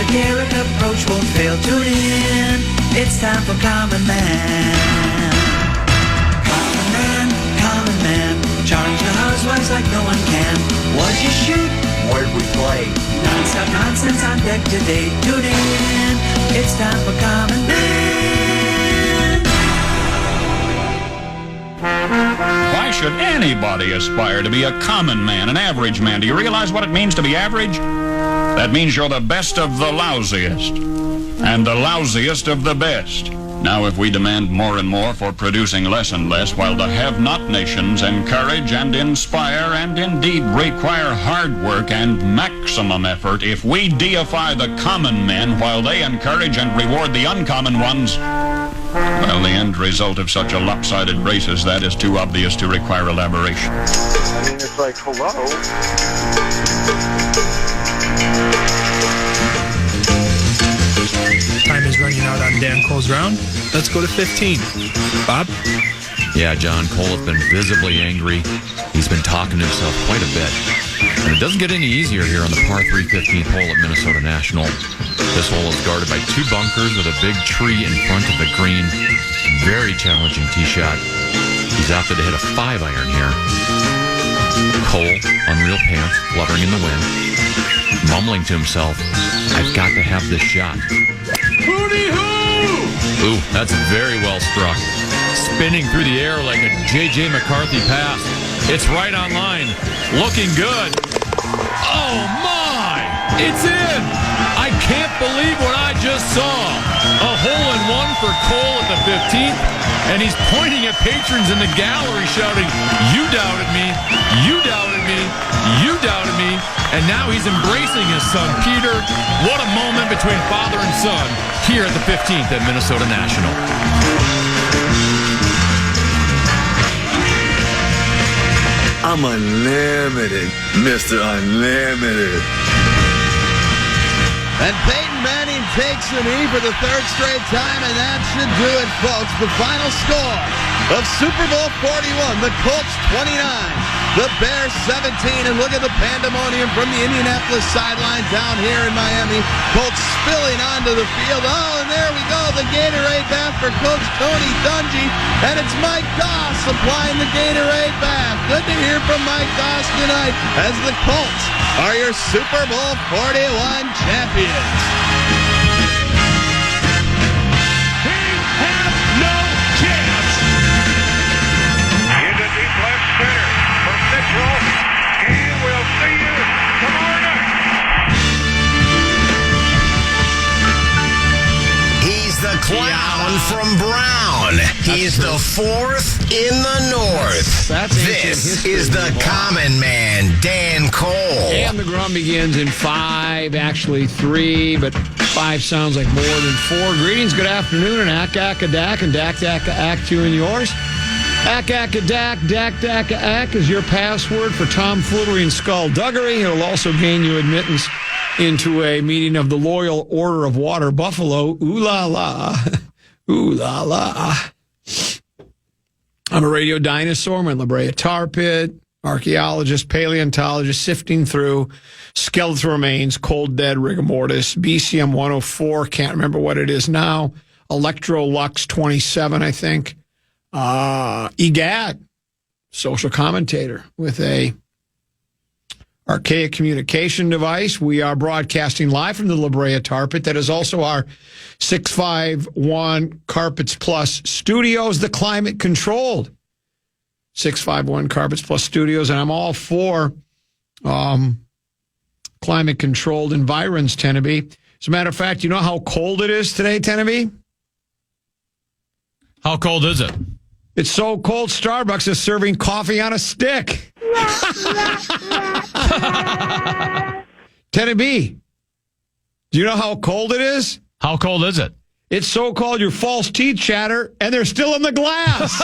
Esoteric Approach won't fail. Tune in. It's time for Common Man. Common Man, Common Man. Charge the housewives like no one can. What'd you shoot? Where'd we play? Non-stop nonsense on deck today. Tune in. It's time for Common Man. Why should anybody aspire to be a common man, an average man? Do you realize what it means to be average? That means you're the best of the lousiest, and the lousiest of the best. Now, if we demand more and more for producing less and less, while the have-not nations encourage and inspire and indeed require hard work and maximum effort, if we deify the common men while they encourage and reward the uncommon ones, well, the end result of such a lopsided race as that is too obvious to require elaboration. I mean, it's like, hello? Time is running out on Dan Cole's round. Let's go to 15. Bob? Yeah, John Cole has been visibly angry. He's been talking to himself quite a bit. And it doesn't get any easier here on the par 3 15th hole at Minnesota National. This hole is guarded by two bunkers with a big tree in front of the green. Very challenging tee shot. He's opted to hit a 5-iron here. Cole, unreal pants, fluttering in the wind, mumbling to himself, I've got to have this shot. Hootie-hoo! Ooh, that's very well struck. Spinning through the air like a J.J. McCarthy pass. It's right on line. Looking good. Oh, my! It's in! I can't believe what I just saw. A hole-in-one for Cole at the 15th, and he's pointing at patrons in the gallery shouting, you doubted me, you doubted me, you doubted me, and now he's embracing his son, Peter. What a moment between father and son here at the 15th at Minnesota National. I'm unlimited, Mr. Unlimited. And Peyton Manning takes a knee for the third straight time, and that should do it, folks. The final score of Super Bowl 41, the Colts 29, the Bears 17, and look at the pandemonium from the Indianapolis sideline down here in Miami. Colts spilling onto the field. Oh, and there we go, the Gatorade bath for Coach Tony Dungy, and it's Mike Doss supplying the Gatorade bath. Good to hear from Mike Doss tonight as the Colts are your Super Bowl 41 champions. He has no chance. Into deep left center for Mitchell, and we'll see you tomorrow night. He's the clown from Brown. He's the fourth in the north. This is the common man, Dan Cole. And the grum begins in 5, actually 3, but 5 sounds like more than 4. Greetings, good afternoon, and ack-ack-a-dack, and dack-dack-a-ack to you and yours. Ack-ack-a-dack, dack-dack-a-ack is your password for tomfoolery and skullduggery. It'll also gain you admittance into a meeting of the Loyal Order of Water Buffalo. Ooh-la-la. Ooh-la-la. I'm a radio dinosaur. I'm in La Brea Tar Pit. Archaeologist, paleontologist, sifting through skeletal remains, cold dead rigor mortis, BCM 104, can't remember what it is now, Electrolux 27, I think. EGAD, social commentator with a archaic communication device. We are broadcasting live from the La Brea Tar Pit. That is also our 651 Carpets Plus Studios, the climate controlled 651 Carpets Plus Studios, and I'm all for climate controlled environs, Teneby. As a matter of fact, you know how cold it is today, Teneby? How cold is it? It's so cold, Starbucks is serving coffee on a stick. Teneby, do you know how cold it is? How cold is it? It's so cold your false teeth chatter, and they're still in the glass.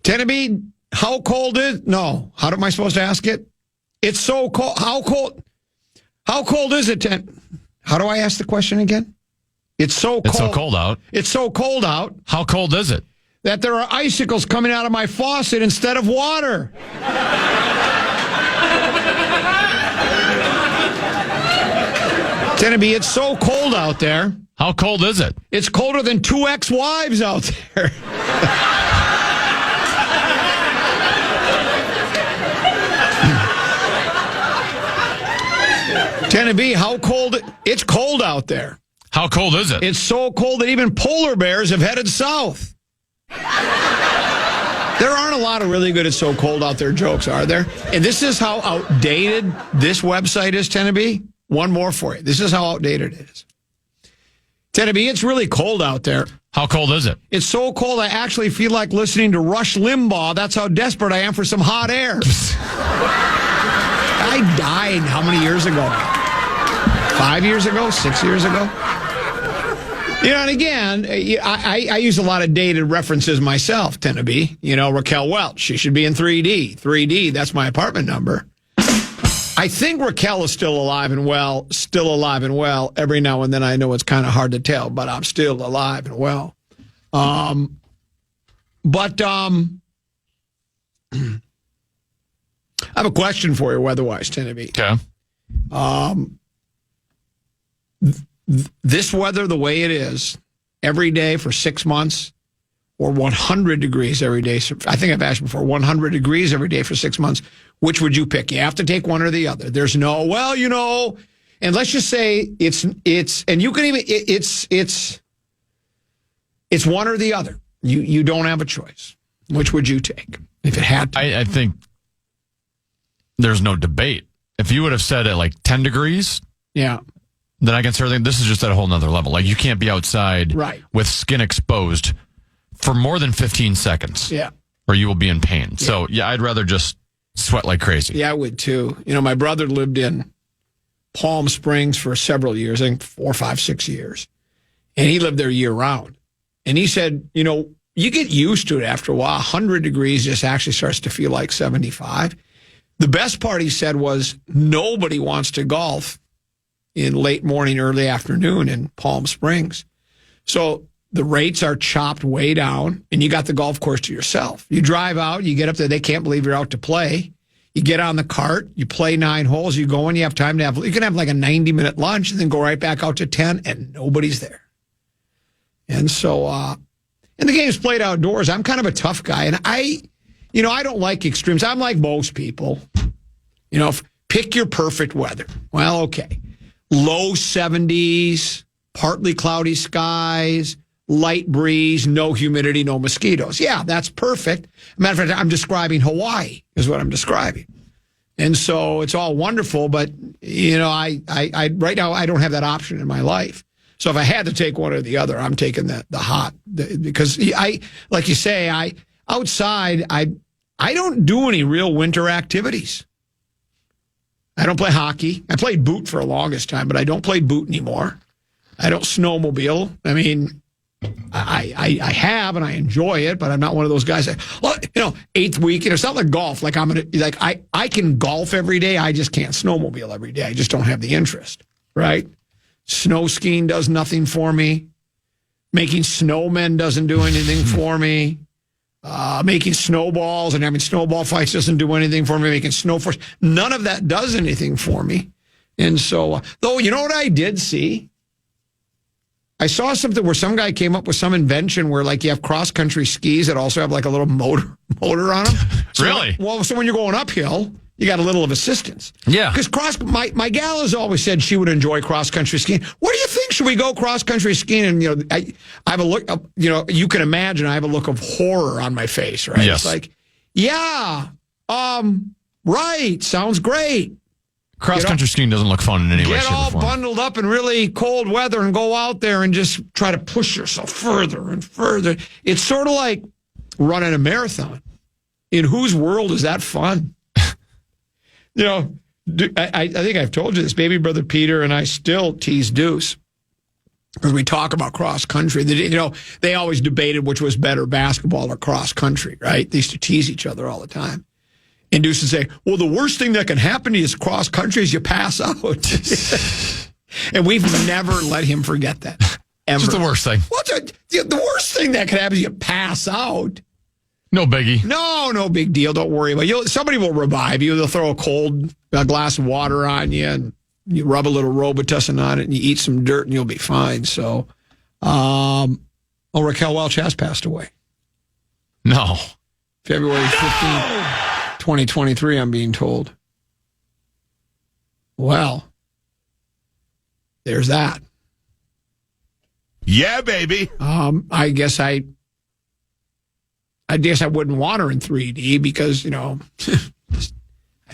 Teneby, how cold is? No, how am I supposed to ask it? It's so cold. How cold? How cold is it? How do I ask the question again? It's so cold. It's so cold out. It's so cold out. How cold is it? That there are icicles coming out of my faucet instead of water. Tennessee, it's so cold out there. How cold is it? It's colder than 2 ex-wives out there. Tennessee, how cold? It's cold out there. How cold is it? It's so cold that even polar bears have headed south. There aren't a lot of really good "it's so cold out there" jokes, are there? And this is how outdated this website is, Tennessee. One more for you. This is how outdated it is. Tennessee, it's really cold out there. How cold is it? It's so cold I actually feel like listening to Rush Limbaugh. That's how desperate I am for some hot air. I died how many years ago? 5 years ago? 6 years ago? You know, and again, I use a lot of dated references myself, Tennessee. You know, Raquel Welch, she should be in 3D. 3D, that's my apartment number. I think Raquel is still alive and well. Every now and then I know it's kind of hard to tell, but I'm still alive and well. I have a question for you weather-wise, Tennessee. Okay. This weather, the way it is, every day for 6 months, or 100 degrees every day. I think I've asked before, 100 degrees every day for 6 months. Which would you pick? You have to take one or the other. There's no, well, you know, and let's just say it's, and you can even, it's one or the other. You don't have a choice. Which would you take if it had to? I think there's no debate. If you would have said it like 10 degrees, yeah, then I can certainly, this is just at a whole nother level. Like you can't be outside with skin exposed for more than 15 seconds. Yeah. Or you will be in pain. Yeah. So yeah, I'd rather just sweat like crazy. Yeah, I would too. You know, my brother lived in Palm Springs for several years, I think 4, 5, 6 years. And he lived there year round. And he said, you know, you get used to it after a while. 100 degrees just actually starts to feel like 75. The best part, he said, was nobody wants to golf in late morning, early afternoon in Palm Springs. So the rates are chopped way down, and you got the golf course to yourself. You drive out, you get up there, they can't believe you're out to play. You get on the cart, you play 9 holes, you go in, you have time to have, you can have like a 90-minute lunch and then go right back out to 10, and nobody's there. And so, and the game's played outdoors. I'm kind of a tough guy, and I don't like extremes. I'm like most people. You know, pick your perfect weather. Well, okay. Low 70s, partly cloudy skies, light breeze, no humidity, no mosquitoes. Yeah, that's perfect. Matter of fact, I'm describing Hawaii is what I'm describing. And so it's all wonderful, but, you know, I right now I don't have that option in my life. So if I had to take one or the other, I'm taking the hot, because like you say, outside, I don't do any real winter activities. I don't play hockey. I played boot for the longest time, but I don't play boot anymore. I don't snowmobile. I mean, I have, and I enjoy it, but I'm not one of those guys that, well, you know, 8th week, you know, it's not like golf. Like I can golf every day. I just can't snowmobile every day. I just don't have the interest, right? Snow skiing does nothing for me. Making snowmen doesn't do anything for me. Making snowballs and having snowball fights doesn't do anything for me. Making snow forts, none of that does anything for me. And so, though, you know what I did see? I saw something where some guy came up with some invention where, like, you have cross-country skis that also have, like, a little motor on them. So really? So when you're going uphill, you got a little of assistance. Yeah. Because my gal has always said she would enjoy cross-country skiing. What do you think? Should we go cross-country skiing? And, you know, I have a look, you know, you can imagine I have a look of horror on my face, right? Yes. It's like, yeah, right, sounds great. Cross-country skiing doesn't look fun in any way, shape, or form. Get all bundled up in really cold weather and go out there and just try to push yourself further and further. It's sort of like running a marathon. In whose world is that fun? You know, I think I've told you this. Baby brother Peter and I still tease Deuce because we talk about cross country. You know, they always debated which was better, basketball or cross country, right? They used to tease each other all the time. And Deuce would say, well, the worst thing that can happen to you is cross country is you pass out. And we've never let him forget that. Ever. Just the worst thing. What's the worst thing that can happen is you pass out. No biggie. No big deal. Don't worry about it. Somebody will revive you. They'll throw a glass of water on you, and You rub a little Robitussin on it, and you eat some dirt, and you'll be fine. So, Raquel Welch has passed away. No. February 15th, 2023, I'm being told. Well, there's that. Yeah, baby. I guess I wouldn't want her in 3D because, I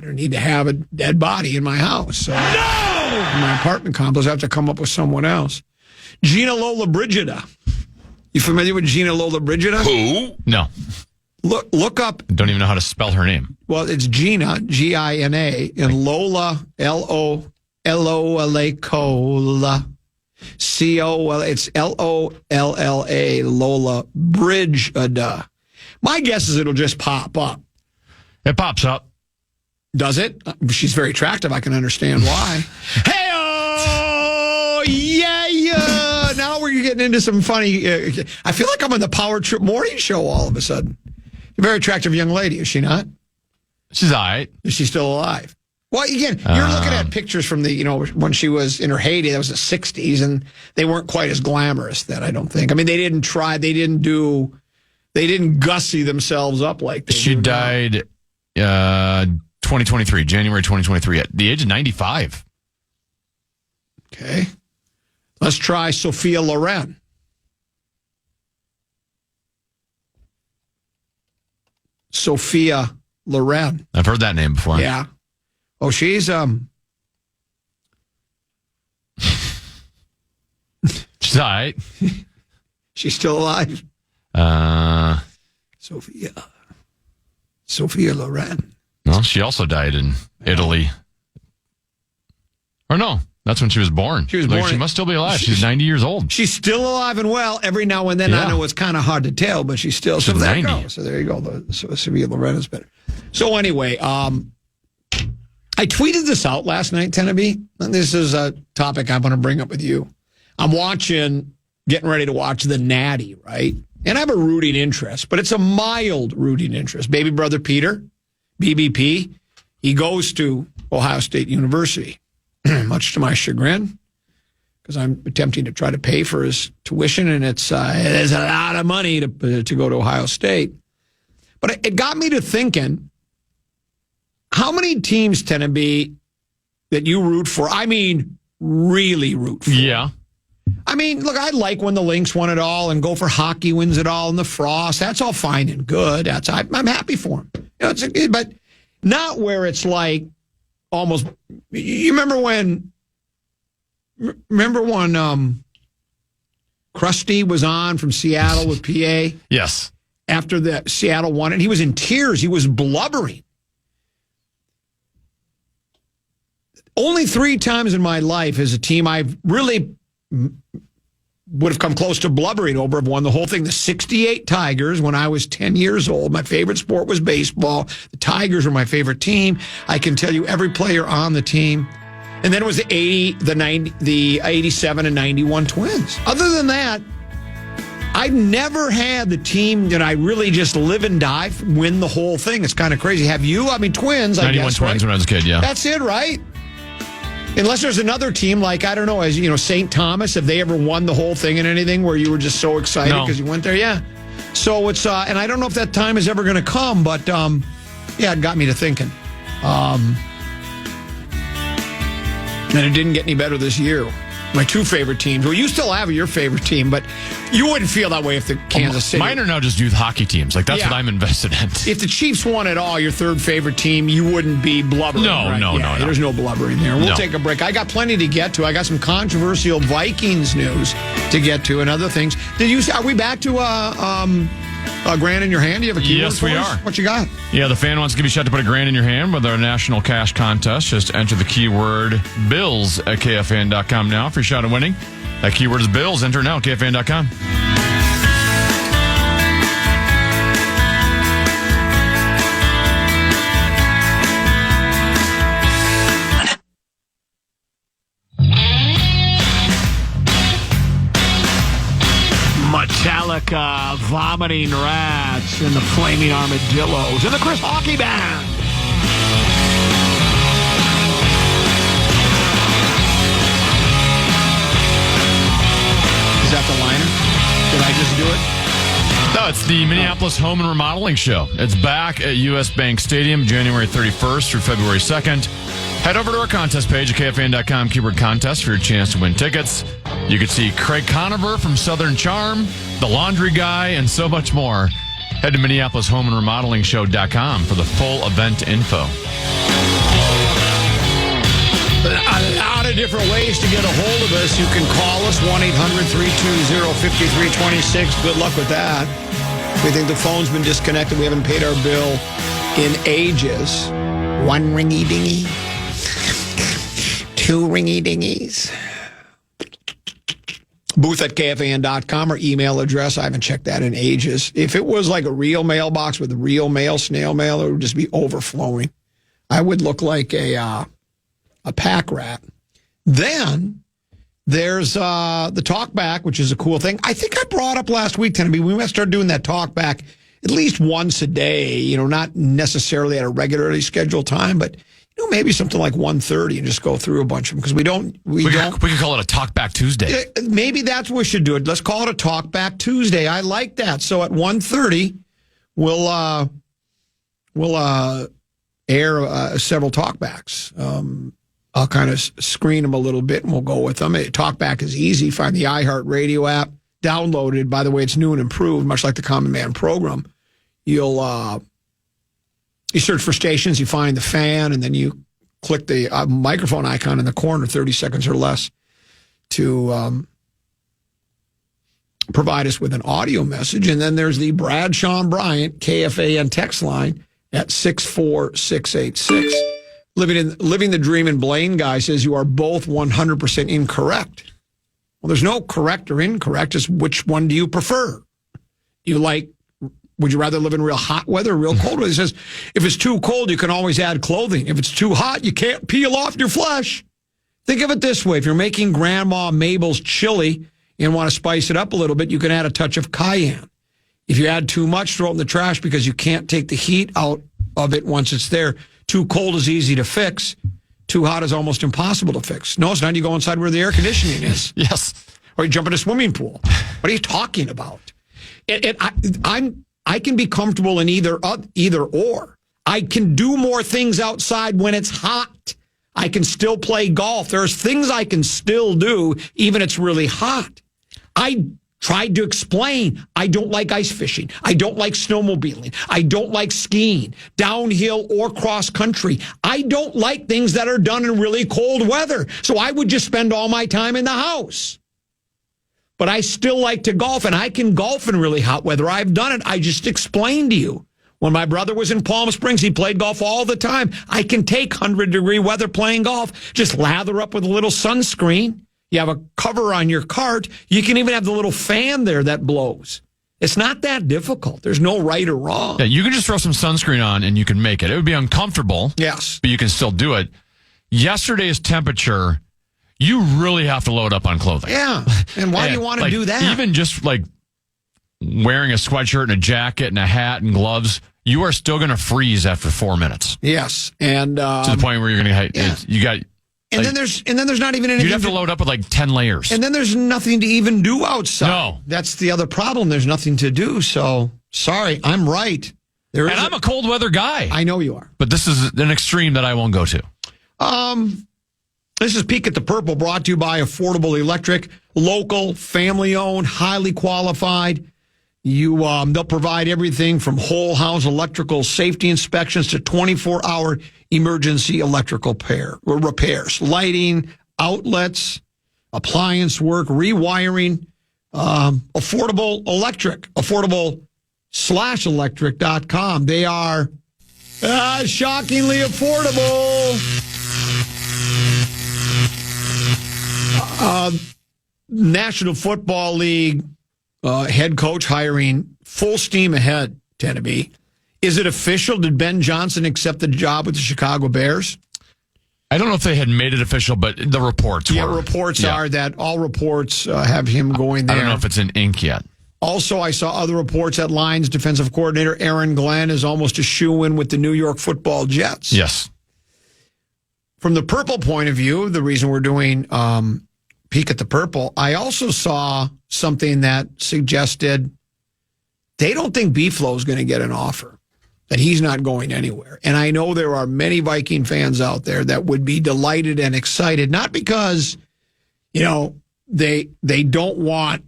don't need to have a dead body in my house. So in my apartment complex, I have to come up with someone else. Gina Lollobrigida. You familiar with Gina Lollobrigida? Who? No. Look up. Don't even know how to spell her name. Well, it's Gina, Gina, and Lola, L-O-L-O-L-A, Cola, C-O-L, it's L-O-L-L-A, Lola Brigida. My guess is it'll just pop up. It pops up. Does it? She's very attractive. I can understand why. Hey-oh! Yeah! Now we're getting into some funny... I feel like I'm on the Power Trip morning show all of a sudden. A very attractive young lady, is she not? She's all right. Is she still alive? Well, again, you're looking at pictures from the, when she was in her heyday, that was the 60s, and they weren't quite as glamorous then, I don't think. I mean, they didn't gussy themselves up like they She do died 2023, January 2023, at the age of 95. Okay. Let's try Sophia Loren. Sophia Loren. I've heard that name before. Yeah. Oh, she's She's all right. She's still alive. Sophia Loren. Well, she also died in Italy. Or no, that's when she was born. She was born. She must still be alive. She's 90 years old. She's still alive and well. Every now and then, I know it's kind of hard to tell, but she's still. She's 90. So there you go. So Sophia Loren is better. So anyway, I tweeted this out last night, Tenneby. And this is a topic I want to bring up with you. I'm getting ready to watch the Natty, right? And I have a rooting interest, but it's a mild rooting interest. Baby brother Peter, BBP, he goes to Ohio State University, much to my chagrin, because I'm attempting to try to pay for his tuition, and it's a lot of money to go to Ohio State. But it got me to thinking, how many teams, Tenneby, that you root for? I mean, really root for. Yeah. I mean, look, I like when the Lynx won it all and Gopher Hockey wins it all and the Frost. That's all fine and good. I'm happy for them. But not where it's like almost. You remember when Krusty was on from Seattle with PA? Yes. After the Seattle won it, he was in tears. He was blubbering. Only 3 times in my life as a team I've really would have come close to blubbering over have won the whole thing. The 68 Tigers when I was 10 years old. My favorite sport was baseball. The Tigers were my favorite team. I can tell you every player on the team. And then it was the 87 and 91 Twins. Other than that, I never had the team that I really just live and die win the whole thing. It's kind of crazy. Have you? I mean, Twins, I 91 guess, Twins right? when I was a kid, yeah. That's it, right? Unless there's another team like, I don't know, as St. Thomas, have they ever won the whole thing in anything where you were just so excited because you went there? Yeah. So it's, and I don't know if that time is ever going to come, but it got me to thinking. And it didn't get any better this year. My 2 favorite teams. Well, you still have your favorite team, but you wouldn't feel that way if the Kansas City. Mine are now just youth hockey teams. Like, that's what I'm invested in. If the Chiefs won it all, your 3rd favorite team, you wouldn't be blubbering. No, no. There's no blubbering there. We'll take a break. I got plenty to get to. I got some controversial Vikings news to get to and other things. Are we back to a grand in your hand? Do you have a keyword Yes, for we us? are. What you got? Yeah, the fan wants to give you a shot to put a grand in your hand with our national cash contest. Just enter the keyword BILLS at KFAN.com now for your shot at winning. That keyword is BILLS. Enter now at KFAN.com. Metallica, Vomiting Rats, and the Flaming Armadillos, and the Chris Hockey Band. Did I just do it? No, it's the Minneapolis Home and Remodeling Show. It's back at U.S. Bank Stadium, January 31st through February 2nd. Head over to our contest page at KFAN.com, keyword contest, for your chance to win tickets. You can see Craig Conover from Southern Charm, the laundry guy, and so much more. Head to MinneapolisHomeandRemodelingShow.com for the full event info. A lot of different ways to get a hold of us. You can call us, 1-800-320-5326. Good luck with that. We think the phone's been disconnected. We haven't paid our bill in ages. One ringy dingy. Two ringy dingies. Booth at KFAN.com, or email address. I haven't checked that in ages. If it was like a real mailbox with real mail, snail mail, it would just be overflowing. I would look like a pack rat. Then there's the talkback, which is a cool thing. I think I brought up last week, Tennessee, we might start doing that talkback at least once a day, not necessarily at a regularly scheduled time, but maybe something like 1:30 and just go through a bunch of them, because we could call it a Talkback Tuesday. Maybe that's what we should do. Let's call it a Talkback Tuesday. I like that. So at 1:30, we'll air several talkbacks. I'll kind of screen them a little bit, and we'll go with them. Talkback is easy. Find the iHeartRadio app. Download it. By the way, it's new and improved, much like the Common Man program. You search for stations, you find the fan, and then you click the microphone icon in the corner, 30 seconds or less, to provide us with an audio message. And then there's the Brad Sean Bryant KFAN text line at 64686. Living the Dream in Blaine guy says you are both 100% incorrect. Well, there's no correct or incorrect. Just which one do you prefer? Would you rather live in real hot weather or real cold weather? He says, if it's too cold, you can always add clothing. If it's too hot, you can't peel off your flesh. Think of it this way. If you're making Grandma Mabel's chili and want to spice it up a little bit, you can add a touch of cayenne. If you add too much, throw it in the trash because you can't take the heat out of it once it's there. Too cold is easy to fix. Too hot is almost impossible to fix. No, it's not. You go inside where the air conditioning is. Yes. Or you jump in a swimming pool. What are you talking about? I can be comfortable in either or. I can do more things outside when it's hot. I can still play golf. There's things I can still do even if it's really hot. I tried to explain. I don't like ice fishing. I don't like snowmobiling. I don't like skiing, downhill or cross country. I don't like things that are done in really cold weather. So I would just spend all my time in the house. But I still like to golf, and I can golf in really hot weather. I've done it. I just explained to you. When my brother was in Palm Springs, he played golf all the time. I can take 100-degree weather playing golf. Just lather up with a little sunscreen. You have a cover on your cart. You can even have the little fan there that blows. It's not that difficult. There's no right or wrong. Yeah, you can just throw some sunscreen on and you can make it. It would be uncomfortable. Yes. But you can still do it. Yesterday's temperature, you really have to load up on clothing. Yeah. And why do you want to do that? Even just wearing a sweatshirt and a jacket and a hat and gloves, you are still going to freeze after 4 minutes. Yes. And to the point where you're going to And then there's not even anything. You'd have to load up with 10 layers. And then there's nothing to even do outside. No. That's the other problem. There's nothing to do. So, sorry, I'm right. I'm a cold weather guy. I know you are. But this is an extreme that I won't go to. This is Peek at the Purple, brought to you by Affordable Electric. Local, family-owned, highly qualified. They'll provide everything from whole house electrical safety inspections to 24-hour emergency electrical repairs, lighting, outlets, appliance work, rewiring. Affordable Electric, affordable/electric.com. They are shockingly affordable. National Football League head coach hiring full steam ahead, Tennessee. Is it official? Did Ben Johnson accept the job with the Chicago Bears? I don't know if they had made it official, but the reports were. Yeah, reports are that all reports have him going there. I don't know if it's in ink yet. Also, I saw other reports that Lions defensive coordinator Aaron Glenn is almost a shoo-in with the New York Football Jets. Yes. From the Purple point of view, the reason we're doing peek at the purple, I also saw something that suggested they don't think B-Flow is going to get an offer, that he's not going anywhere. And I know there are many Viking fans out there that would be delighted and excited, not because, they don't want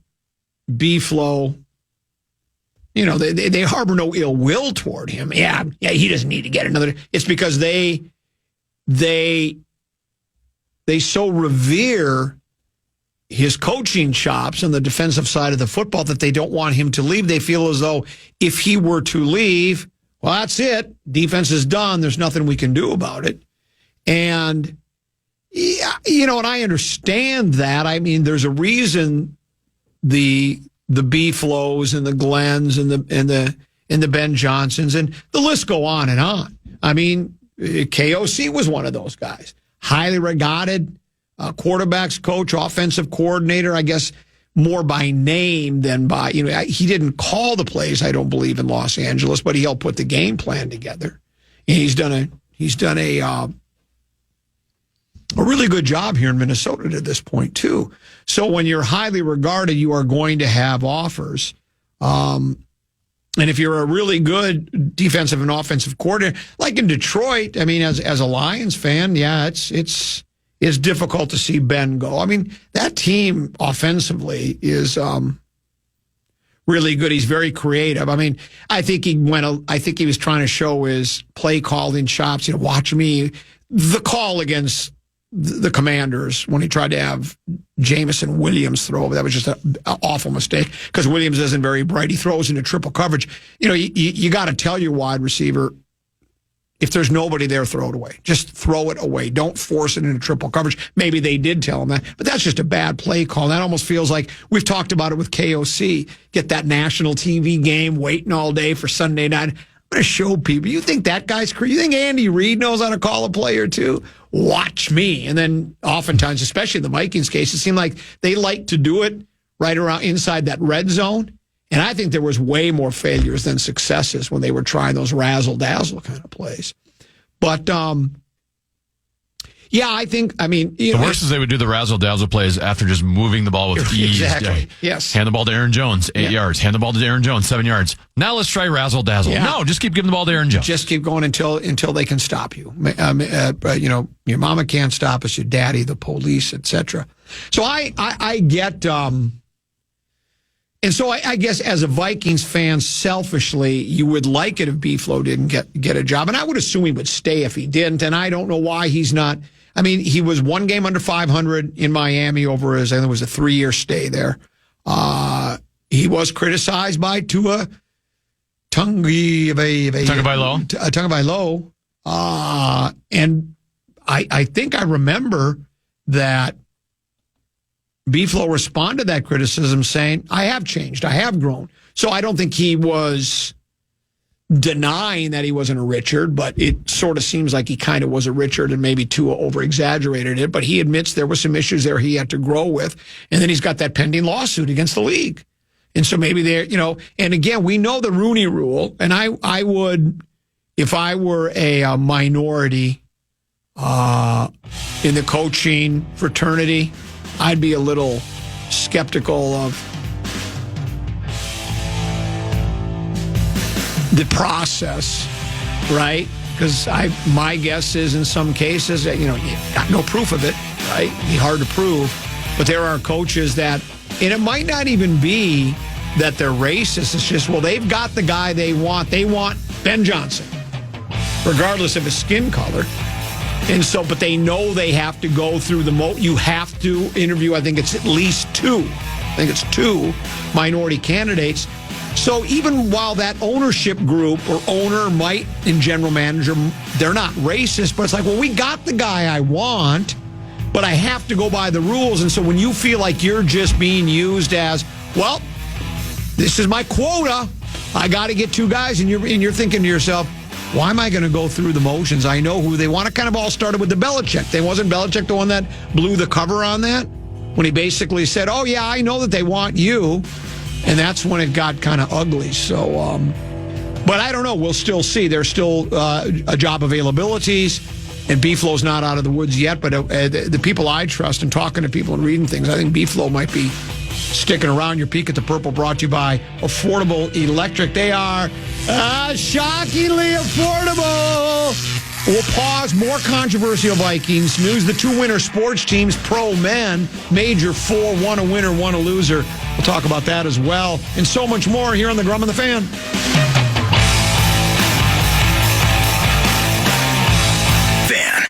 B-Flow. They harbor no ill will toward him. Yeah, he doesn't need to get another. It's because they so revere his coaching chops on the defensive side of the football that they don't want him to leave. They feel as though if he were to leave, well, that's it. Defense is done. There's nothing we can do about it. And, and I understand that. I mean, there's a reason the B-Flows and the Glens and the Ben Johnsons and the list go on and on. I mean, KOC was one of those guys. Highly regarded quarterbacks coach, offensive coordinator, I guess more by name than by, he didn't call the plays, I don't believe, in Los Angeles, but he helped put the game plan together. And he's done a really good job here in Minnesota to this point, too. So when you're highly regarded, you are going to have offers. And if you're a really good defensive and offensive coordinator, like in Detroit, I mean, as a Lions fan, yeah, it's difficult to see Ben go. I mean, that team offensively is really good. He's very creative. I mean, I think he was trying to show his play calling chops. Watch me. The call against the Commanders when he tried to have Jamison Williams throw, that was just an awful mistake because Williams isn't very bright. He throws into triple coverage. You got to tell your wide receiver, if there's nobody there, throw it away. Just throw it away. Don't force it into triple coverage. Maybe they did tell him that, but that's just a bad play call. That almost feels like we've talked about it with KOC. Get that national TV game, waiting all day for Sunday night. I'm going to show people. You think that guy's crazy? You think Andy Reid knows how to call a play or two? Watch me. And then oftentimes, especially in the Vikings case, it seemed like they like to do it right around inside that red zone. And I think there was way more failures than successes when they were trying those razzle-dazzle kind of plays. But, the worst is they would do the razzle-dazzle plays after just moving the ball with ease. Exactly. Yes. Hand the ball to Aaron Jones, 8 yards. Hand the ball to Aaron Jones, 7 yards. Now let's try razzle-dazzle. Yeah. No, just keep giving the ball to Aaron Jones. Just keep going until they can stop you. Your mama can't stop us, your daddy, the police, etc. So I get... And so I guess as a Vikings fan, selfishly, you would like it if B-Flow didn't get a job. And I would assume he would stay if he didn't. And I don't know why he's not. I mean, he was one game under 500 in Miami over his, I think it was a 3-year stay there. He was criticized by Tua Tagovailoa. And I think I remember that B-Flow responded to that criticism saying, I have changed. I have grown. So I don't think he was denying that he wasn't a Richard, but it sort of seems like he kind of was a Richard and maybe Tua over-exaggerated it. But he admits there were some issues there he had to grow with. And then he's got that pending lawsuit against the league. And so maybe there, and again, we know the Rooney Rule. And I would, if I were a minority in the coaching fraternity, I'd be a little skeptical of the process, right? Because my guess is in some cases that, you got no proof of it, right? It'd be hard to prove. But there are coaches that, and it might not even be that they're racist. It's just, well, they've got the guy they want. They want Ben Johnson, regardless of his skin color. And so, but they know they have to go through you have to interview, I think it's at least 2. I think it's 2 minority candidates. So even while that ownership group or owner might, in general manager, they're not racist, but it's like, well, we got the guy I want, but I have to go by the rules. And so when you feel like you're just being used as, well, this is my quota, I got to get 2 guys, and you're thinking to yourself, why am I going to go through the motions? I know who they want. It kind of all started with the Belichick. Wasn't Belichick the one that blew the cover on that? When he basically said, oh, yeah, I know that they want you. And that's when it got kind of ugly. So, but I don't know. We'll still see. There's still job availabilities. And B-Flow's not out of the woods yet, but the people I trust and talking to people and reading things, I think B-Flow might be sticking around. Your peek at the purple brought to you by Affordable Electric. They are shockingly affordable. We'll pause. More controversial Vikings news. The two winter sports teams, pro men, major four, one a winner, one a loser. We'll talk about that as well. And so much more here on the Grum and the Fan. Fan.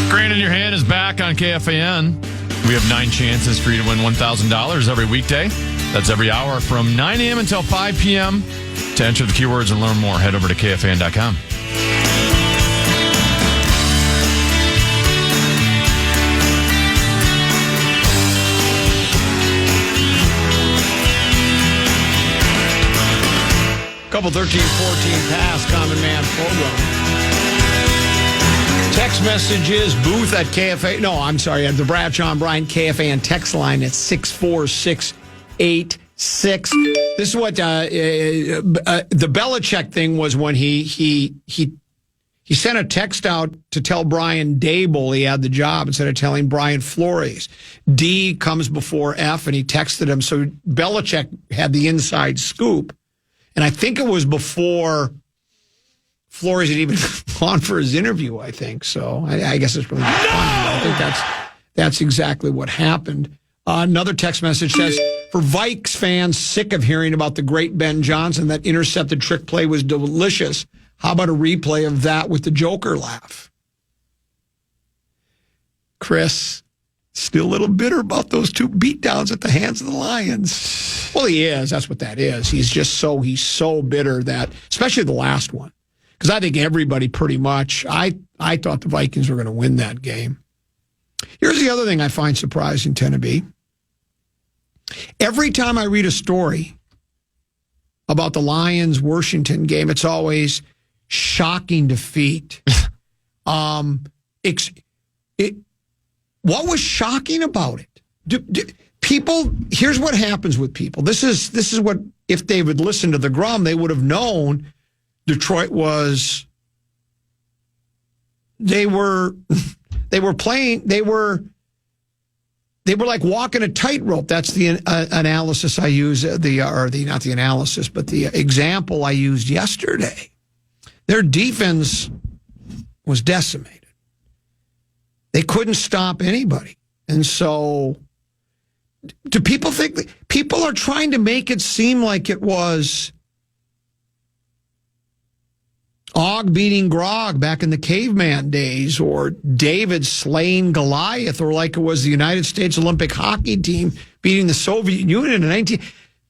Grain in Your Hand is back on KFAN. We have 9 chances for you to win $1,000 every weekday. That's every hour from 9 a.m. until 5 p.m. To enter the keywords and learn more, head over to KFAN.com. Couple 13-14 pass, Common Man program. Text messages, booth at KFA. No, I'm sorry, at the Bradshaw and Bryant KFAN text line at 64686. This is what the Belichick thing was when he sent a text out to tell Brian Dable he had the job instead of telling Brian Flores. D comes before F, and he texted him. So Belichick had the inside scoop. And I think it was before Flores had even gone for his interview, I think. So I guess it's really funny. I think that's exactly what happened. Another text message says, for Vikes fans sick of hearing about the great Ben Johnson, that intercepted trick play was delicious. How about a replay of that with the Joker laugh? Chris, still a little bitter about those 2 beatdowns at the hands of the Lions. Well, he is. That's what that is. He's so bitter that, especially the last one. Because I think everybody pretty much, I thought the Vikings were going to win that game. Here's the other thing I find surprising, Tennessee. Every time I read a story about the Lions-Washington game, it's always shocking defeat. What was shocking about it? People, here's what happens with people. This is what, if they would listen to the Grum, they would have known Detroit was, they were like walking a tightrope. That's the analysis I use, not the analysis, but the example I used yesterday. Their defense was decimated. They couldn't stop anybody. And so, do people think, people are trying to make it seem like it was Og beating Grog back in the caveman days, or David slaying Goliath, or like it was the United States Olympic hockey team beating the Soviet Union in 19...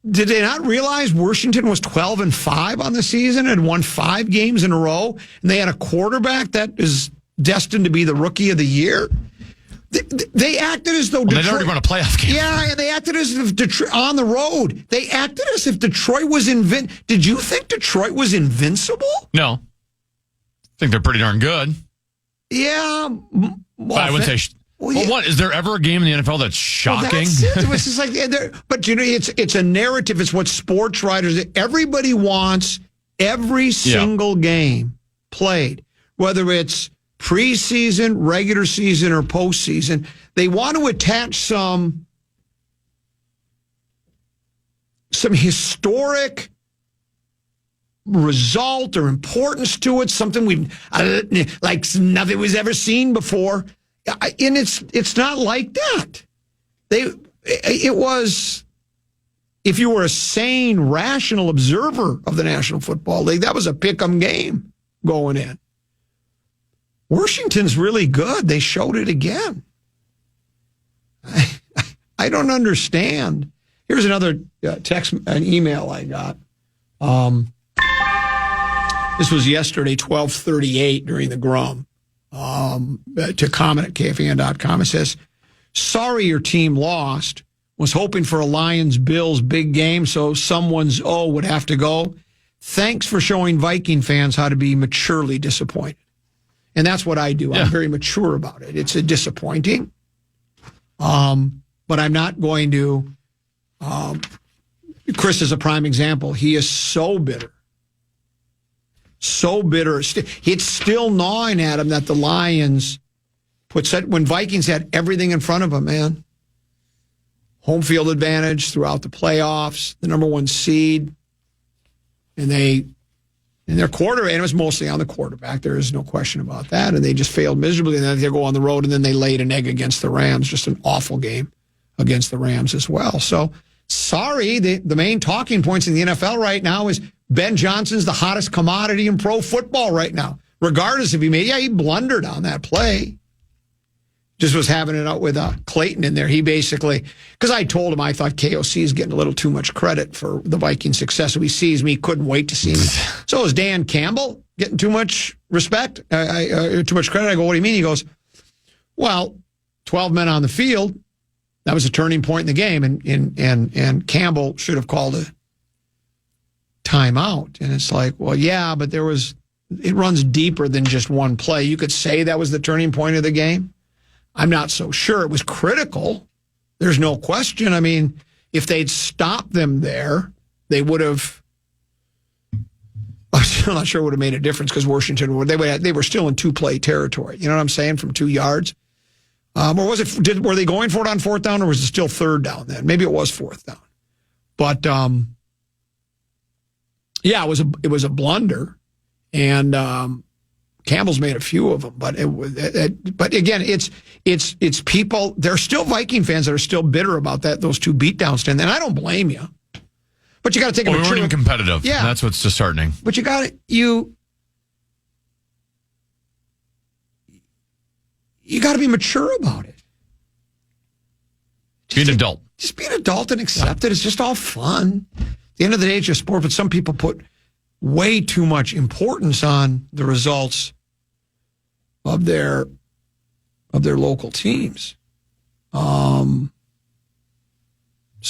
Did they not realize Washington was 12-5 on the season and won 5 games in a row, and they had a quarterback that is destined to be the rookie of the year? They acted as though Detroit... They'd already won a playoff game. Yeah, and they acted as if Detroit... On the road. They acted as if Detroit was Did you think Detroit was invincible? No. I think they're pretty darn good. Yeah. But I would say... What? Is there ever a game in the NFL that's shocking? Well, that's it. It's just like... But, you know, it's a narrative. It's what sports writers... Everybody wants every single game played, whether it's preseason, regular season, or postseason. They want to attach some historic result or importance to it, something we've like nothing was ever seen before. And it's not like that. It was, if you were a sane, rational observer of the National Football League, that was a pick-em game going in. Washington's really good. They showed it again. I don't understand. Here's another text, an email I got. This was yesterday, 12:38 during the Grum. To comment at KFAN.com. It says, sorry your team lost. Was hoping for a Lions-Bills big game, so someone's would have to go. Thanks for showing Viking fans how to be maturely disappointed. And that's what I do. Yeah. I'm very mature about it. It's disappointing. But I'm not going to Chris is a prime example. He is so bitter. So bitter. It's still gnawing at him that the Lions when Vikings had everything in front of them, man. Home field advantage throughout the playoffs, the number 1 seed. And their quarterback, and it was mostly on the quarterback. There is no question about that. And they just failed miserably. And then they go on the road, and then they laid an egg against the Rams. Just an awful game against the Rams as well. So, sorry, the main talking points in the NFL right now is Ben Johnson's the hottest commodity in pro football right now. Regardless if he blundered on that play. Just was having it out with Clayton in there. He basically, because I told him I thought KOC is getting a little too much credit for the Viking success. So he sees me, couldn't wait to see me. So is Dan Campbell getting too much respect, too much credit? I go, what do you mean? He goes, well, 12 men on the field. That was a turning point in the game, and Campbell should have called a timeout. And it's like, well, yeah, but it runs deeper than just one play. You could say that was the turning point of the game. I'm not so sure. It was critical. There's no question. I mean, if they'd stopped them there, they would have. I'm still not sure it would have made a difference because Washington, they were still in 2-play territory. You know what I'm saying? From 2 yards. Or was it? Were they going for it on 4th down, or was it still 3rd down then? Maybe it was 4th down. But yeah, it was a blunder, and Campbell's made a few of them. But but again, it's people. There are still Viking fans that are still bitter about those 2 beatdowns, and I don't blame you. But you got to take a mature. We weren't even competitive. Yeah, that's what's disheartening. But you got to You got to be mature about it. Be an adult. Just be an adult and accept it. It's just all fun. At the end of the day, it's just sport, but some people put way too much importance on the results of their local teams. So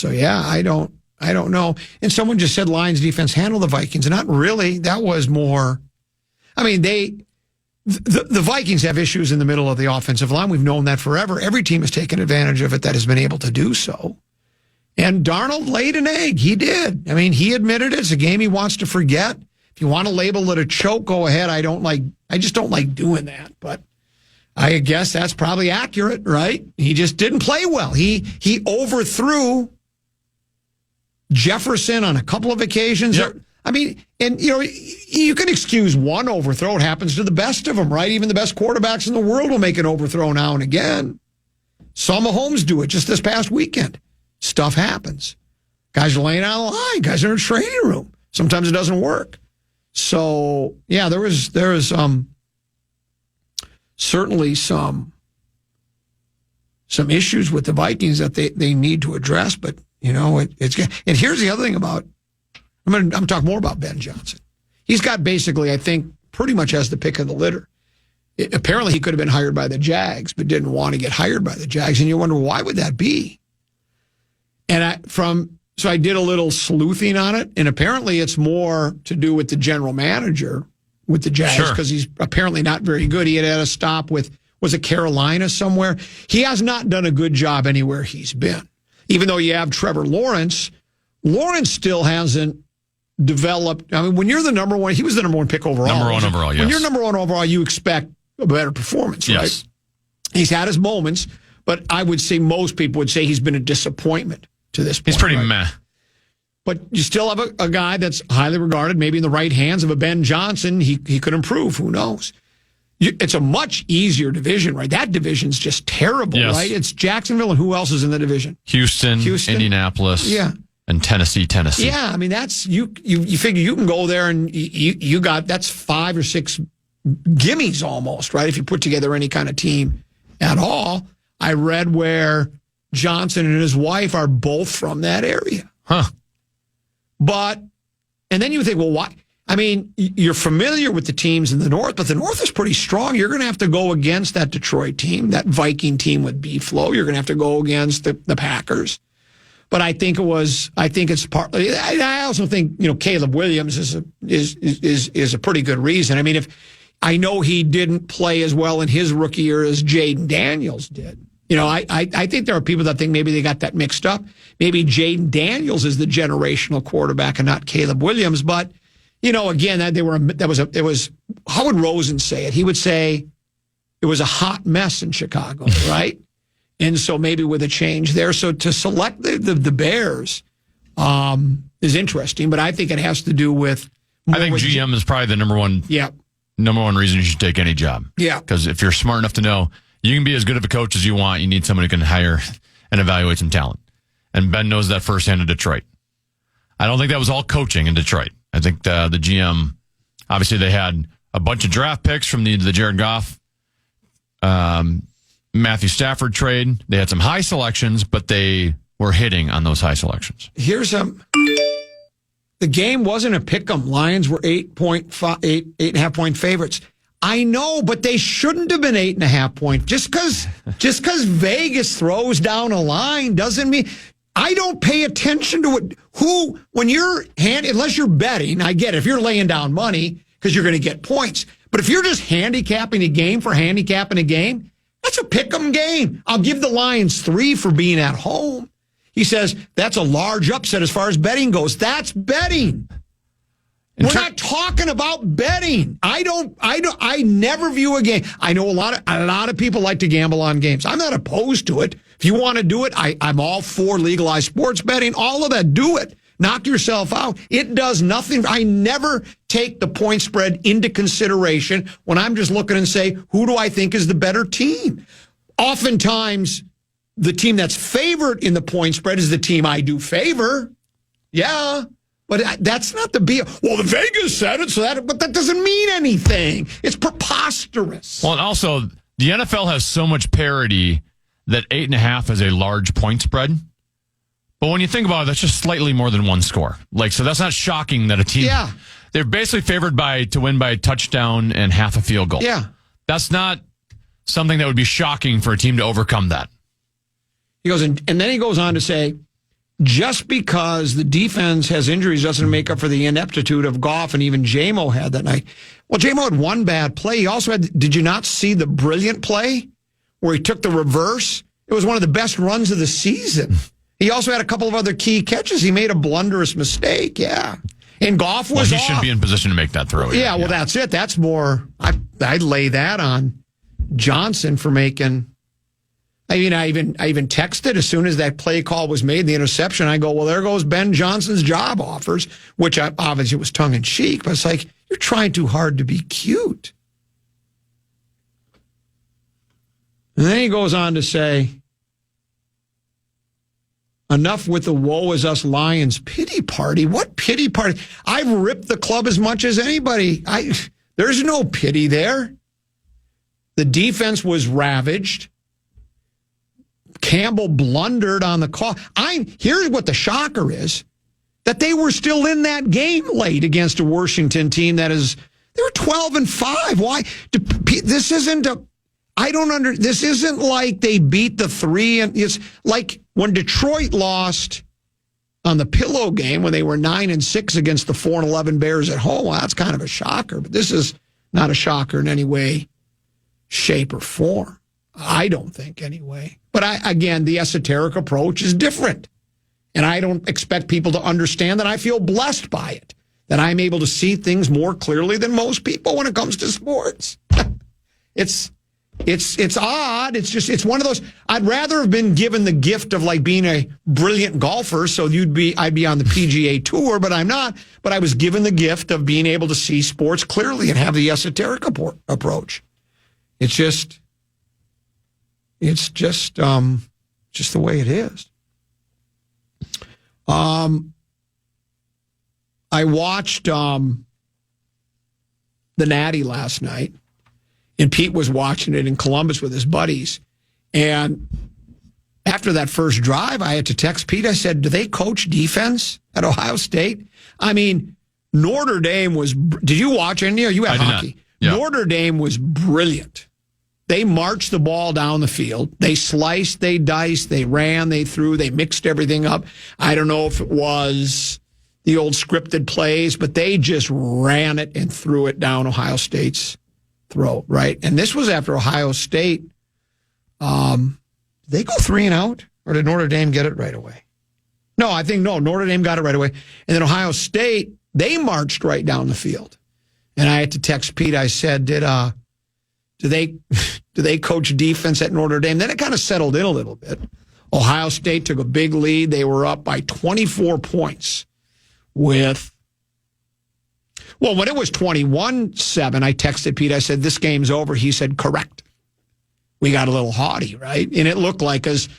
yeah, I don't know. And someone just said Lions defense handled the Vikings. Not really. That was more. I mean, the Vikings have issues in the middle of the offensive line. We've known that forever. Every team has taken advantage of it that has been able to do so. And Darnold laid an egg. He did. I mean, he admitted it. It's a game he wants to forget. If you want to label it a choke, go ahead. I just don't like doing that. But I guess that's probably accurate, right? He just didn't play well. He overthrew Jefferson on a couple of occasions. Yep. I mean, and you can excuse one overthrow. It happens to the best of them, right? Even the best quarterbacks in the world will make an overthrow now and again. Some Mahomes do it just this past weekend. Stuff happens. Guys are laying on the line. Guys are in a training room. Sometimes it doesn't work. So yeah, there was certainly some issues with the Vikings that they need to address. But it's and here's the other thing about. I'm talking more about Ben Johnson. He's got basically, I think, pretty much as the pick of the litter. Apparently, he could have been hired by the Jags, but didn't want to get hired by the Jags. And you wonder, why would that be? And so I did a little sleuthing on it, and apparently it's more to do with the general manager with the Jags because he's apparently not very good. He had a stop with, was it Carolina somewhere? He has not done a good job anywhere he's been. Even though you have Trevor Lawrence still hasn't developed. I mean, when you're the number one, he was the number one pick overall. Number one overall, yes. When you're number one overall, you expect a better performance, right? Yes. He's had his moments, but I would say most people would say he's been a disappointment to this point. He's pretty meh. But you still have a guy that's highly regarded, maybe in the right hands of a Ben Johnson. He could improve. Who knows? It's a much easier division, right? That division's just terrible, right? It's Jacksonville, and who else is in the division? Houston. Indianapolis. Yeah. And Tennessee. Yeah, I mean, that's you figure you can go there and you got, that's 5 or 6 gimmies almost, right? If you put together any kind of team at all. I read where Johnson and his wife are both from that area. Huh. And then you think, well, why? I mean, you're familiar with the teams in the North, but the North is pretty strong. You're going to have to go against that Detroit team, that Viking team with B-Flow. You're going to have to go against the Packers. But I think it's partly. I also think Caleb Williams is a pretty good reason. I mean, if I know he didn't play as well in his rookie year as Jaden Daniels did, I think there are people that think maybe they got that mixed up. Maybe Jaden Daniels is the generational quarterback and not Caleb Williams. But, again, it was how would Rosen say it? He would say it was a hot mess in Chicago, right? And so maybe with a change there. So to select the Bears is interesting, but I think it has to do with. I think GM is probably the number one reason you should take any job. Yeah. Because if you're smart enough to know you can be as good of a coach as you want, you need someone who can hire and evaluate some talent. And Ben knows that firsthand in Detroit. I don't think that was all coaching in Detroit. I think the GM, obviously they had a bunch of draft picks from the Jared Goff, Matthew Stafford trade. They had some high selections, but they were hitting on those high selections. Here's the game wasn't a pick 'em. Lions were 8.5 point favorites. I know, but they shouldn't have been 8.5 point. Just because Vegas throws down a line doesn't mean I don't pay attention to it. When you're unless you're betting, I get it. If you're laying down money because you're going to get points, but if you're just handicapping a game for handicapping a game, that's a pick 'em game. I'll give the Lions 3 for being at home. He says that's a large upset as far as betting goes. That's betting. We're not talking about betting. I never view a game. I know a lot of people like to gamble on games. I'm not opposed to it. If you want to do it, I'm all for legalized sports betting. All of that, do it. Knock yourself out. It does nothing. I never take the point spread into consideration when I'm just looking and say, who do I think is the better team? Oftentimes, the team that's favored in the point spread is the team I do favor. Yeah. But that's not the be. Well, the Vegas said it, but that doesn't mean anything. It's preposterous. Well, and also, the NFL has so much parity that 8.5 is a large point spread. But when you think about it, that's just slightly more than one score. So that's not shocking that a team. Yeah. They're basically favored to win by a touchdown and half a field goal. Yeah. That's not something that would be shocking for a team to overcome that. He goes, and then he goes on to say, just because the defense has injuries doesn't make up for the ineptitude of Goff, and even J-Mo had that night. Well, J-Mo had one bad play. He also had, did you not see the brilliant play where he took the reverse? It was one of the best runs of the season. He also had a couple of other key catches. He made a blunderous mistake, yeah. And Goff was he shouldn't be in position to make that throw. Yeah, well, that's it. That's more, I'd lay that on Johnson for making... I even texted as soon as that play call was made, the interception. I go, well, there goes Ben Johnson's job offers, which obviously was tongue in cheek, but it's like, you're trying too hard to be cute. And then he goes on to say, enough with the woe is us Lions pity party. What pity party? I've ripped the club as much as anybody. There's no pity there. The defense was ravaged. Campbell blundered on the call. Here's what the shocker is, that they were still in that game late against a Washington team they were 12-5. Why? This isn't this isn't like they beat the 3, and it's like when Detroit lost on the pillow game when they were 9-6 against the 4-11 Bears at home. Well, that's kind of a shocker, but this is not a shocker in any way, shape, or form. I don't think anyway. But again, the esoteric approach is different. And I don't expect people to understand that. I feel blessed by it, that I'm able to see things more clearly than most people when it comes to sports. It's odd. It's one of those. I'd rather have been given the gift of being a brilliant golfer, so I'd be on the PGA Tour, but I'm not. But I was given the gift of being able to see sports clearly and have the esoteric approach. It's just the way it is. I watched the Natty last night, and Pete was watching it in Columbus with his buddies. And after that first drive, I had to text Pete. I said, do they coach defense at Ohio State? I mean, Notre Dame was... Did you watch any? You had hockey. Yeah. Notre Dame was brilliant. They marched the ball down the field. They sliced, they diced, they ran, they threw, they mixed everything up. I don't know if it was the old scripted plays, but they just ran it and threw it down Ohio State's throat, right? And this was after Ohio State they go 3 and out, or did Notre Dame get it right away? No, I think Notre Dame got it right away. And then Ohio State, they marched right down the field. And I had to text Pete. I said, do they coach defense at Notre Dame? Then it kind of settled in a little bit. Ohio State took a big lead. They were up by 24 points when it was 21-7, I texted Pete. I said, this game's over. He said, correct. We got a little haughty, right? And it looked like as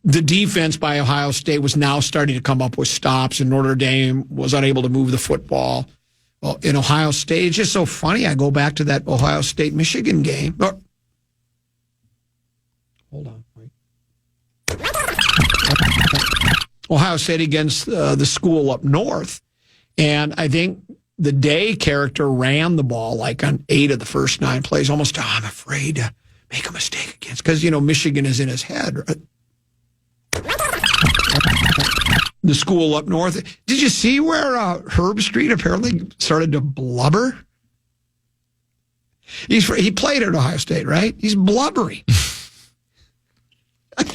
the defense by Ohio State was now starting to come up with stops, and Notre Dame was unable to move the football. Well, in Ohio State, it's just so funny. I go back to that Ohio State-Michigan game. Hold on. Wait. Ohio State against the school up north. And I think the Day character ran the ball like on 8 of the first 9 plays. Almost, I'm afraid to make a mistake against. Because, Michigan is in his head. The school up north. Did you see where Herb Street apparently started to blubber? He played at Ohio State, right? He's blubbery. I'm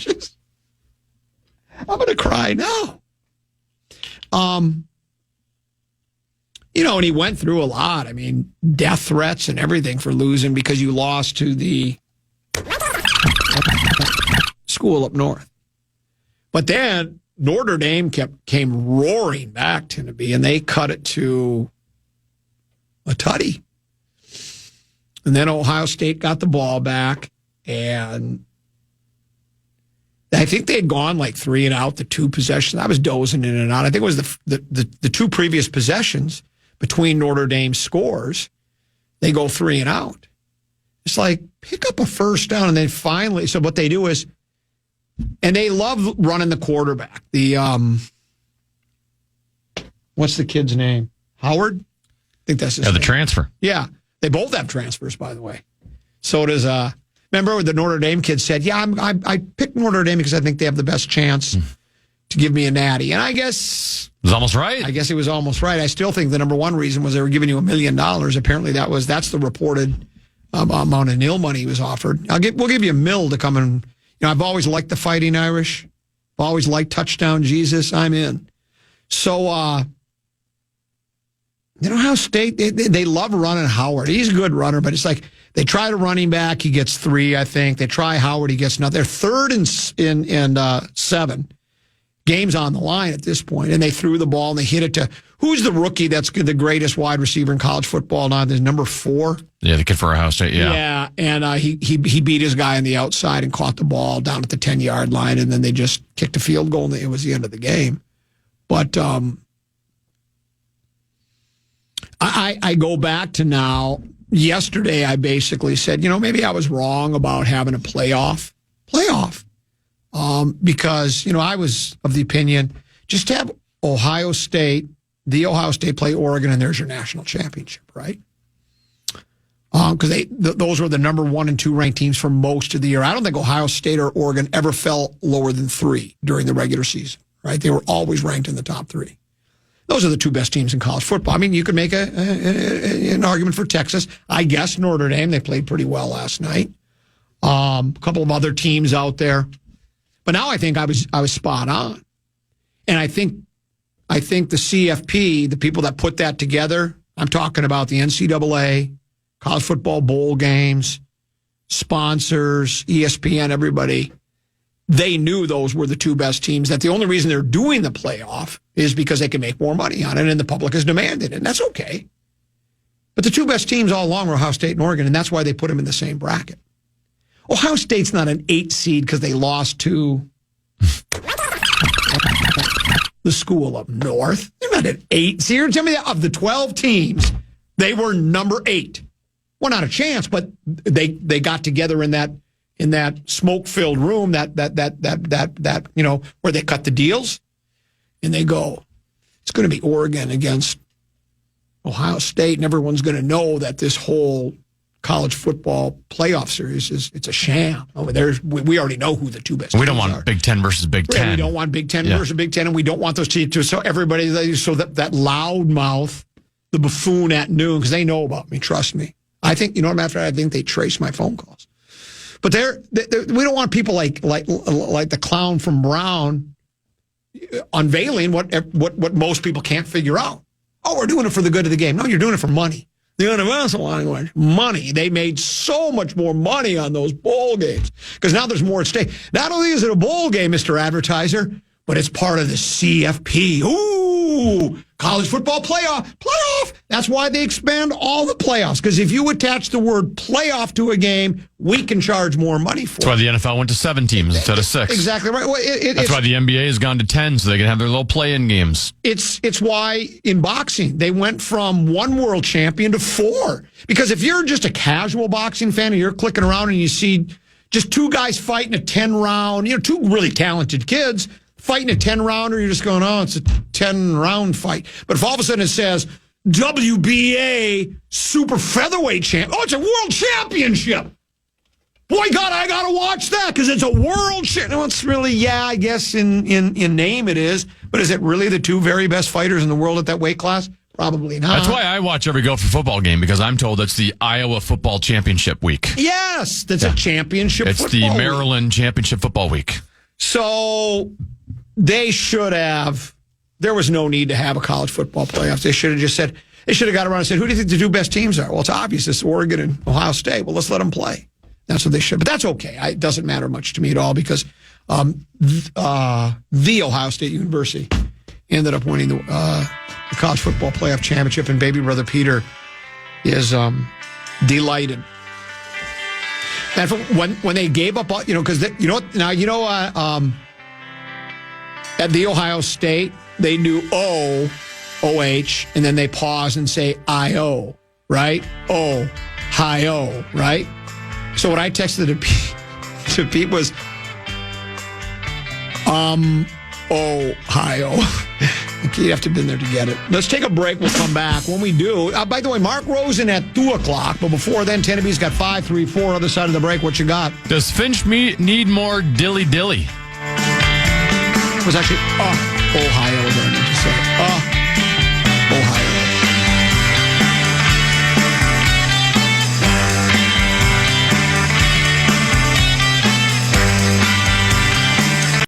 going to cry now. And he went through a lot. I mean, death threats and everything for losing because you lost to the school up north. But then Notre Dame came roaring back, Tennessee, and they cut it to a tutty. And then Ohio State got the ball back, and I think they had gone like 3 and out, the 2 possessions. I was dozing in and out. I think it was the 2 previous possessions between Notre Dame scores. They go 3 and out. It's like, pick up a first down, and then finally, so what they do is, and they love running the quarterback. The, what's the kid's name? Howard? I think that's his name. The transfer. Yeah. They both have transfers, by the way. So does, remember the Notre Dame kid said, yeah, I picked Notre Dame because I think they have the best chance to give me a natty. And I guess... It was almost right. I guess it was almost right. I still think the number one reason was they were giving you $1 million. Apparently that's the reported amount of nil money he was offered. We'll give you $1 million to come and... I've always liked the Fighting Irish. I've always liked Touchdown Jesus. I'm in. So, Ohio State, they love running Howard. He's a good runner, but it's like they try to running back. He gets 3, I think. They try Howard. He gets nothing. They're 3rd and 7. Game's on the line at this point, and they threw the ball and they hit it to who's the rookie that's the greatest wide receiver in college football now? There's number 4. Yeah, the kid for Ohio State. Yeah, yeah, and he beat his guy on the outside and caught the ball down at the 10-yard line, and then they just kicked a field goal, and it was the end of the game. But I go back to now. Yesterday, I basically said, maybe I was wrong about having a playoff. Because, I was of the opinion, just have Ohio State play Oregon, and there's your national championship, right? Because those were the number 1 and 2 ranked teams for most of the year. I don't think Ohio State or Oregon ever fell lower than 3 during the regular season, right? They were always ranked in the top 3. Those are the 2 best teams in college football. I mean, you could make an argument for Texas. I guess Notre Dame, they played pretty well last night. A couple of other teams out there. But now I think I was spot on. And I think the CFP, the people that put that together, I'm talking about the NCAA, college football bowl games, sponsors, ESPN, everybody, they knew those were the 2 best teams, that the only reason they're doing the playoff is because they can make more money on it, and the public has demanded it, and that's okay. But the 2 best teams all along were Ohio State and Oregon, and that's why they put them in the same bracket. Ohio State's not an 8 seed because they lost to the school up north. They're not an 8 seed. Tell me that of the 12 teams, they were number 8. Well, not a chance, but they got together in that smoke-filled room that where they cut the deals, and they go, it's going to be Oregon against Ohio State, and everyone's going to know that this whole college football playoff series it's a sham. We already know who the 2 best. We don't want Big Ten versus Big Ten. We don't want Big Ten versus Big Ten, and we don't want those teams to. So everybody, so that loudmouth, the buffoon at noon, because they know about me. Trust me. I think, after that, I think they trace my phone calls. But we don't want people like the clown from Brown unveiling what most people can't figure out. Oh, we're doing it for the good of the game. No, you're doing it for money. The universal language, money. They made so much more money on those bowl games because now there's more at stake. Not only is it a bowl game, Mr. Advertiser, but it's part of the CFP. Ooh, college football playoff. That's why they expand all the playoffs, because if you attach the word playoff to a game, we can charge more money for it. That's why the NFL went to 7 teams instead of 6. Exactly right. Well, that's why the NBA has gone to 10, so they can have their little play-in games. It's why in boxing they went from 1 world champion to 4. Because if you're just a casual boxing fan and you're clicking around and you see just 2 guys fighting a 10-round, 2 really talented kids fighting a 10-rounder, you're just going, oh, it's a 10-round fight. But if all of a sudden it says WBA super featherweight champ, oh, it's a world championship. Boy, God, I got to watch that because it's a world championship. No, it's really, yeah, I guess in name it is. But is it really the 2 very best fighters in the world at that weight class? Probably not. That's why I watch every Gopher football game, because I'm told it's the Iowa football championship week. Yes, that's a championship it's football the Maryland championship football week. So they should have, there was no need to have a college football playoffs. They should have just said, they should have got around and said, who do you think the 2 best teams are? Well, it's obvious. It's Oregon and Ohio State. Well, let's let them play. That's what they should. But that's okay. It doesn't matter much to me at all because the Ohio State University ended up winning the college football playoff championship, and baby brother Peter is delighted. And when they gave up, because at the Ohio State they do O-H, and then they pause and say I-O, right? O-hi-O, right? So what I texted to Pete was Ohio. You'd have to have been there to get it. Let's take a break. We'll come back. When we do, by the way, Mark Rosen at 2 o'clock, but before then, Tenneby's got 5, 3, 4. Other side of the break, what you got? Does Finch need more dilly-dilly? It was actually Ohio, what I meant to say. Ohio.